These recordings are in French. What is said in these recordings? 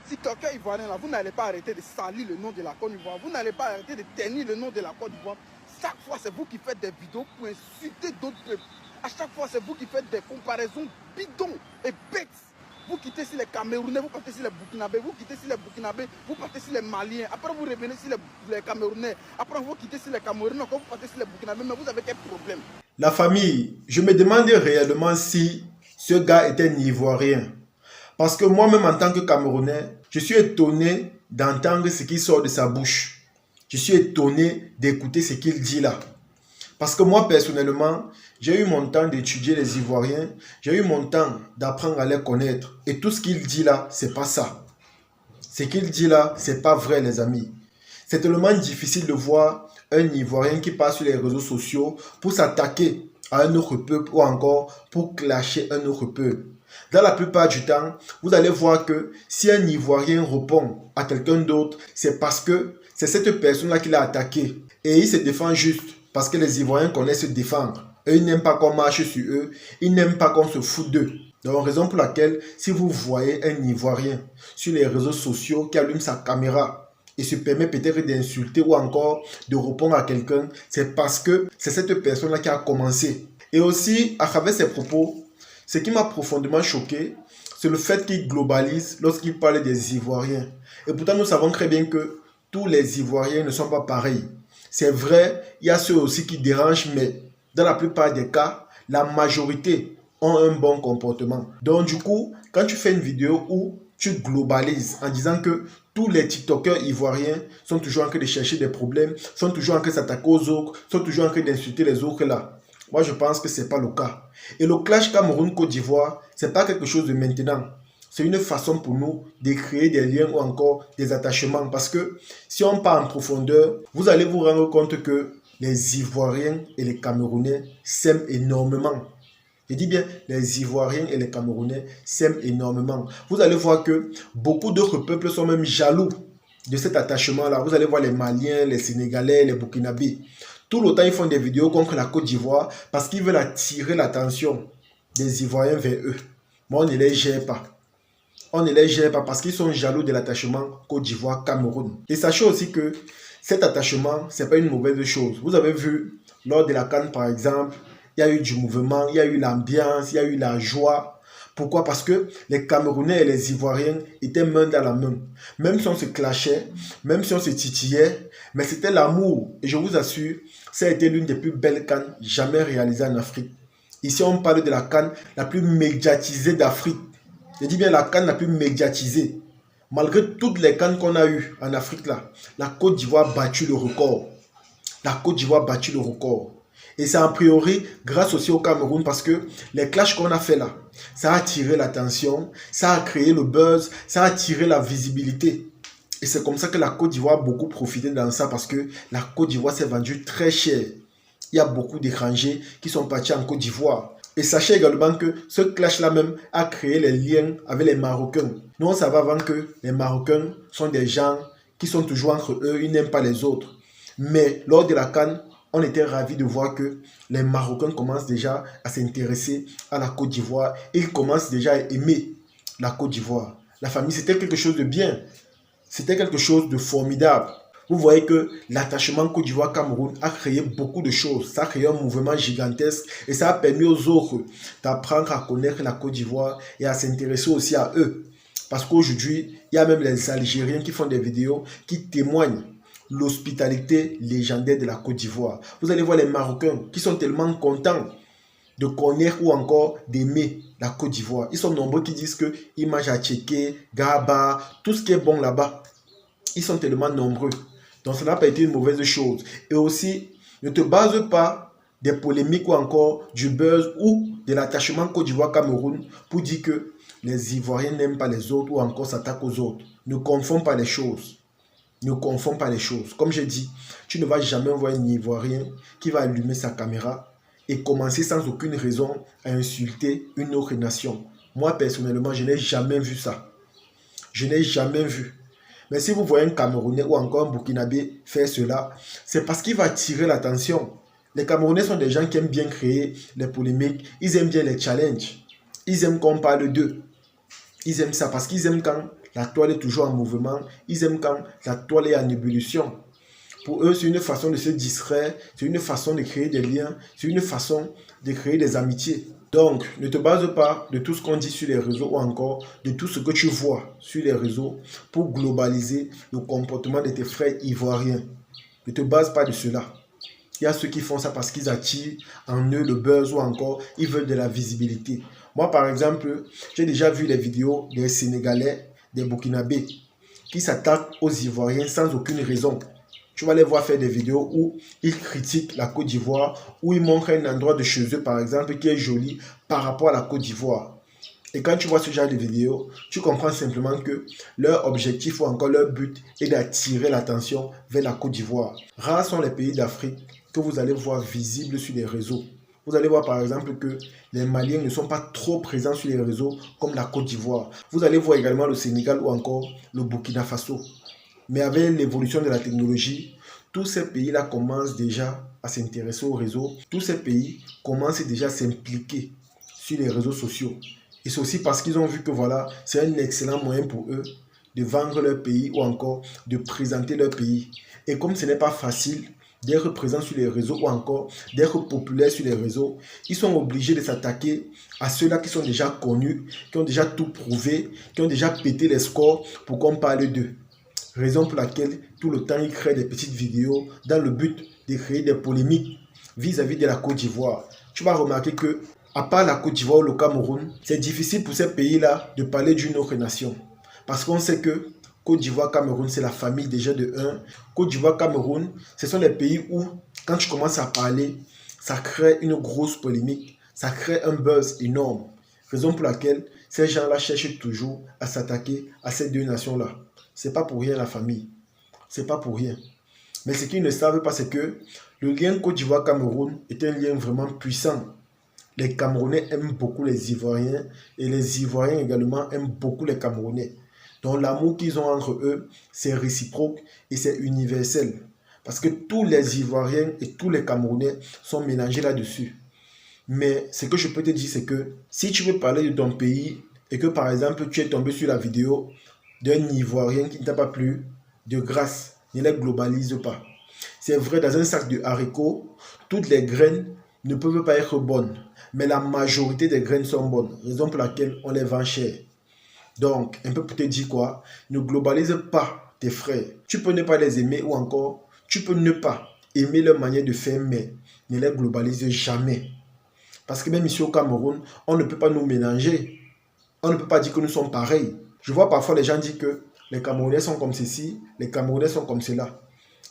TikTokers ivoiriens là, vous n'allez pas arrêter de salir le nom de la Côte d'Ivoire. Vous n'allez pas arrêter de tenir le nom de la Côte d'Ivoire. Chaque fois, c'est vous qui faites des vidéos pour insulter d'autres peuples. À chaque fois, c'est vous qui faites des comparaisons bidons et bêtes. Vous quittez sur les Camerounais, vous partez sur les Burkinabés, vous quittez sur les Burkinabés, vous partez sur les Maliens. Après, vous revenez sur les Camerounais. Après, vous quittez sur les Camerounais, encore vous partez sur les Burkinabés. Mais vous avez quel problème? La famille, je me demandais réellement si ce gars était un Ivoirien. Parce que moi-même, en tant que Camerounais, je suis étonné d'entendre ce qui sort de sa bouche. Je suis étonné d'écouter ce qu'il dit là. Parce que moi, personnellement, j'ai eu mon temps d'étudier les Ivoiriens. J'ai eu mon temps d'apprendre à les connaître. Et tout ce qu'il dit là, c'est pas ça. Ce qu'il dit là, c'est pas vrai, les amis. C'est tellement difficile de voir un Ivoirien qui passe sur les réseaux sociaux pour s'attaquer à un autre peuple ou encore pour clasher un autre peuple. Dans la plupart du temps, vous allez voir que si un Ivoirien répond à quelqu'un d'autre, c'est parce que c'est cette personne-là qui l'a attaqué. Et il se défend juste parce que les Ivoiriens connaissent se défendre. Eux, ils n'aiment pas qu'on marche sur eux, ils n'aiment pas qu'on se foute d'eux. Donc, raison pour laquelle, si vous voyez un Ivoirien sur les réseaux sociaux qui allume sa caméra et se permet peut-être d'insulter ou encore de répondre à quelqu'un, c'est parce que c'est cette personne-là qui a commencé. Et aussi, à travers ses propos, ce qui m'a profondément choqué, c'est le fait qu'il globalise lorsqu'il parle des Ivoiriens. Et pourtant, nous savons très bien que tous les Ivoiriens ne sont pas pareils. C'est vrai, il y a ceux aussi qui dérangent, mais dans la plupart des cas, la majorité ont un bon comportement. Donc du coup, quand tu fais une vidéo où tu globalises en disant que tous les TikTokers ivoiriens sont toujours en train de chercher des problèmes, sont toujours en train de s'attaquer aux autres, sont toujours en train d'insulter les autres là. Moi, je pense que ce n'est pas le cas. Et le clash Cameroun-Côte d'Ivoire, ce n'est pas quelque chose de maintenant. C'est une façon pour nous de créer des liens ou encore des attachements. Parce que si on part en profondeur, vous allez vous rendre compte que les Ivoiriens et les Camerounais s'aiment énormément. Je dis bien, les Ivoiriens et les Camerounais s'aiment énormément. Vous allez voir que beaucoup d'autres peuples sont même jaloux de cet attachement-là. Vous allez voir les Maliens, les Sénégalais, les Burkinabés. Tout le temps, ils font des vidéos contre la Côte d'Ivoire parce qu'ils veulent attirer l'attention des Ivoiriens vers eux. Mais on ne les gère pas. On ne les gère pas parce qu'ils sont jaloux de l'attachement Côte d'Ivoire-Cameroun. Et sachez aussi que cet attachement, ce n'est pas une mauvaise chose. Vous avez vu, lors de la CAN par exemple, il y a eu du mouvement, il y a eu l'ambiance, il y a eu la joie. Pourquoi? Parce que les Camerounais et les Ivoiriens étaient main dans la main. Même si on se clashait, même si on se titillait, mais c'était l'amour. Et je vous assure, ça a été l'une des plus belles CAN jamais réalisées en Afrique. Ici, on parle de la CAN la plus médiatisée d'Afrique. Je dis bien la CAN la plus médiatisée. Malgré toutes les CAN qu'on a eues en Afrique, là, la Côte d'Ivoire a battu le record. La Côte d'Ivoire a battu le record. Et c'est a priori grâce aussi au Cameroun parce que les clashs qu'on a fait là, ça a attiré l'attention, ça a créé le buzz, ça a attiré la visibilité. Et c'est comme ça que la Côte d'Ivoire a beaucoup profité dans ça parce que la Côte d'Ivoire s'est vendue très cher. Il y a beaucoup d'étrangers qui sont partis en Côte d'Ivoire. Et sachez également que ce clash-là même a créé les liens avec les Marocains. Nous, on savait avant que les Marocains sont des gens qui sont toujours entre eux, ils n'aiment pas les autres. Mais lors de la CAN, on était ravis de voir que les Marocains commencent déjà à s'intéresser à la Côte d'Ivoire. Ils commencent déjà à aimer la Côte d'Ivoire. La famille, c'était quelque chose de bien. C'était quelque chose de formidable. Vous voyez que l'attachement Côte d'Ivoire-Cameroun a créé beaucoup de choses. Ça a créé un mouvement gigantesque et ça a permis aux autres d'apprendre à connaître la Côte d'Ivoire et à s'intéresser aussi à eux. Parce qu'aujourd'hui, il y a même les Algériens qui font des vidéos qui témoignent l'hospitalité légendaire de la Côte d'Ivoire. Vous allez voir les Marocains qui sont tellement contents de connaître ou encore d'aimer la Côte d'Ivoire. Ils sont nombreux qui disent qu'ils mangent à Tchéké, Gaba, tout ce qui est bon là-bas. Ils sont tellement nombreux. Donc ça n'a pas été une mauvaise chose. Et aussi, ne te base pas des polémiques ou encore du buzz ou de l'attachement Côte d'Ivoire-Cameroun pour dire que les Ivoiriens n'aiment pas les autres ou encore s'attaquent aux autres. Ne confonds pas les choses. Ne confonds pas les choses. Comme j'ai dit, tu ne vas jamais voir un Ivoirien qui va allumer sa caméra et commencer sans aucune raison à insulter une autre nation. Moi, personnellement, je n'ai jamais vu ça. Je n'ai jamais vu. Mais si vous voyez un Camerounais ou encore un Burkinabé faire cela, c'est parce qu'il va attirer l'attention. Les Camerounais sont des gens qui aiment bien créer les polémiques. Ils aiment bien les challenges. Ils aiment qu'on parle d'eux. Ils aiment ça parce qu'ils aiment quand la toile est toujours en mouvement. Ils aiment quand la toile est en ébullition. Pour eux, c'est une façon de se distraire, c'est une façon de créer des liens, c'est une façon de créer des amitiés. Donc, ne te base pas de tout ce qu'on dit sur les réseaux ou encore de tout ce que tu vois sur les réseaux pour globaliser le comportement de tes frères ivoiriens. Ne te base pas de cela. Il y a ceux qui font ça parce qu'ils attirent en eux le buzz ou encore ils veulent de la visibilité. Moi, par exemple, j'ai déjà vu les vidéos des Sénégalais, des Burkinabés qui s'attaquent aux Ivoiriens sans aucune raison. Tu vas les voir faire des vidéos où ils critiquent la Côte d'Ivoire, où ils montrent un endroit de chez eux, par exemple, qui est joli par rapport à la Côte d'Ivoire. Et quand tu vois ce genre de vidéos, tu comprends simplement que leur objectif ou encore leur but est d'attirer l'attention vers la Côte d'Ivoire. Rares sont les pays d'Afrique que vous allez voir visibles sur les réseaux. Vous allez voir par exemple que les Maliens ne sont pas trop présents sur les réseaux comme la Côte d'Ivoire. Vous allez voir également le Sénégal ou encore le Burkina Faso. Mais avec l'évolution de la technologie, tous ces pays-là commencent déjà à s'intéresser aux réseaux. Tous ces pays commencent déjà à s'impliquer sur les réseaux sociaux. Et c'est aussi parce qu'ils ont vu que voilà, c'est un excellent moyen pour eux de vendre leur pays ou encore de présenter leur pays. Et comme ce n'est pas facile d'être présent sur les réseaux ou encore d'être populaire sur les réseaux, ils sont obligés de s'attaquer à ceux-là qui sont déjà connus, qui ont déjà tout prouvé, qui ont déjà pété les scores pour qu'on parle d'eux. Raison pour laquelle tout le temps ils créent des petites vidéos dans le but de créer des polémiques vis-à-vis de la Côte d'Ivoire. Tu vas remarquer que à part la Côte d'Ivoire ou le Cameroun, c'est difficile pour ces pays-là de parler d'une autre nation. Parce qu'on sait que Côte d'Ivoire, Cameroun, c'est la famille déjà de un. Côte d'Ivoire, Cameroun, ce sont les pays où, quand tu commences à parler, ça crée une grosse polémique, ça crée un buzz énorme. Raison pour laquelle ces gens-là cherchent toujours à s'attaquer à ces deux nations-là. C'est pas pour rien la famille. C'est pas pour rien. Mais ce qu'ils ne savent pas, c'est que le lien Côte d'Ivoire-Cameroun est un lien vraiment puissant. Les Camerounais aiment beaucoup les Ivoiriens et les Ivoiriens également aiment beaucoup les Camerounais. Donc l'amour qu'ils ont entre eux, c'est réciproque et c'est universel. Parce que tous les Ivoiriens et tous les Camerounais sont mélangés là-dessus. Mais ce que je peux te dire, c'est que si tu veux parler de ton pays et que par exemple tu es tombé sur la vidéo d'un Ivoirien qui ne t'a pas plu, de grâce, ne les globalise pas. C'est vrai, dans un sac de haricots, toutes les graines ne peuvent pas être bonnes, mais la majorité des graines sont bonnes, raison pour laquelle on les vend cher. Donc, un peu pour te dire quoi, ne globalise pas tes frères. Tu peux ne pas les aimer ou encore, tu peux ne pas aimer leur manière de faire, mais ne les globalise jamais. Parce que même ici au Cameroun, on ne peut pas nous mélanger. On ne peut pas dire que nous sommes pareils. Je vois parfois les gens dire que les Camerounais sont comme ceci, les Camerounais sont comme cela.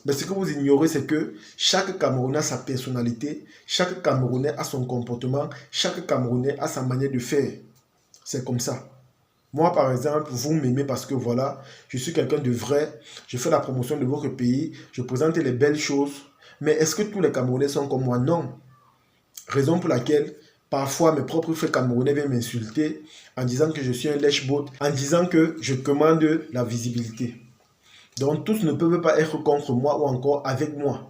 Mais ce que vous ignorez, c'est que chaque Camerounais a sa personnalité, chaque Camerounais a son comportement, chaque Camerounais a sa manière de faire. C'est comme ça. Moi, par exemple, vous m'aimez parce que voilà, je suis quelqu'un de vrai, je fais la promotion de votre pays, je présente les belles choses. Mais est-ce que tous les Camerounais sont comme moi? Non. Raison pour laquelle parfois mes propres frères camerounais viennent m'insulter en disant que je suis un lèche-bot, en disant que je commande la visibilité. Donc tous ne peuvent pas être contre moi ou encore avec moi.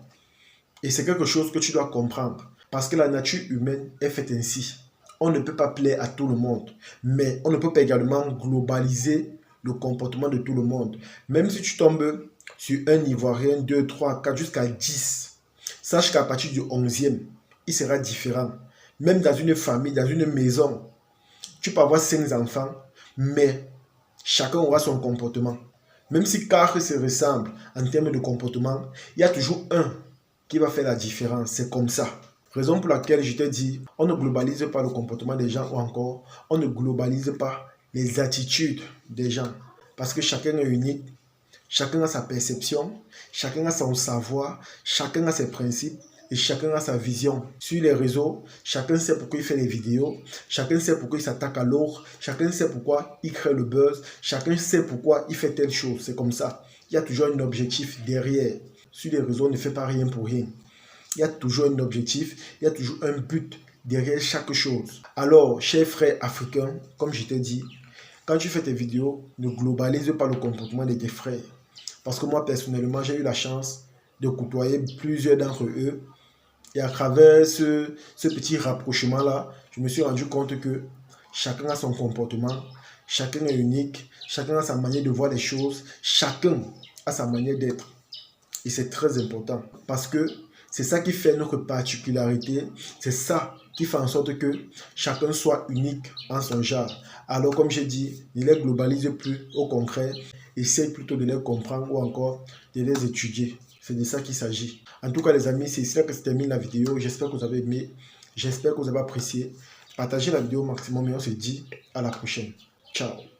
Et c'est quelque chose que tu dois comprendre. Parce que la nature humaine est faite ainsi. On ne peut pas plaire à tout le monde. Mais on ne peut pas également globaliser le comportement de tout le monde. Même si tu tombes sur un Ivoirien, 2, 3, 4, jusqu'à 10, sache qu'à partir du 11e, il sera différent. Même dans une famille, dans une maison, tu peux avoir 5 enfants, mais chacun aura son comportement. Même si 4 se ressemblent en termes de comportement, il y a toujours un qui va faire la différence. C'est comme ça. Raison pour laquelle je t'ai dit, on ne globalise pas le comportement des gens ou encore, on ne globalise pas les attitudes des gens. Parce que chacun est unique, chacun a sa perception, chacun a son savoir, chacun a ses principes et chacun a sa vision. Sur les réseaux, chacun sait pourquoi il fait les vidéos, chacun sait pourquoi il s'attaque à l'autre, chacun sait pourquoi il crée le buzz, chacun sait pourquoi il fait telle chose. C'est comme ça. Il y a toujours un objectif derrière. Sur les réseaux, on ne fait pas rien pour rien. Il y a toujours un objectif, il y a toujours un but derrière chaque chose. Alors, chers frères africains, comme je t'ai dit, quand tu fais tes vidéos, ne globalise pas le comportement de tes frères. Parce que moi, personnellement, j'ai eu la chance de côtoyer plusieurs d'entre eux. Et à travers ce petit rapprochement-là, je me suis rendu compte que chacun a son comportement, Chacun est unique, chacun a sa manière de voir les choses, chacun a sa manière d'être. Et c'est très important parce que c'est ça qui fait notre particularité, c'est ça qui fait en sorte que chacun soit unique en son genre. Alors comme j'ai dit, ne les globalise plus, au contraire, essaye plutôt de les comprendre ou encore de les étudier. C'est de ça qu'il s'agit. En tout cas les amis, c'est ici que se termine la vidéo. J'espère que vous avez aimé, j'espère que vous avez apprécié. Partagez la vidéo au maximum et on se dit à la prochaine. Ciao.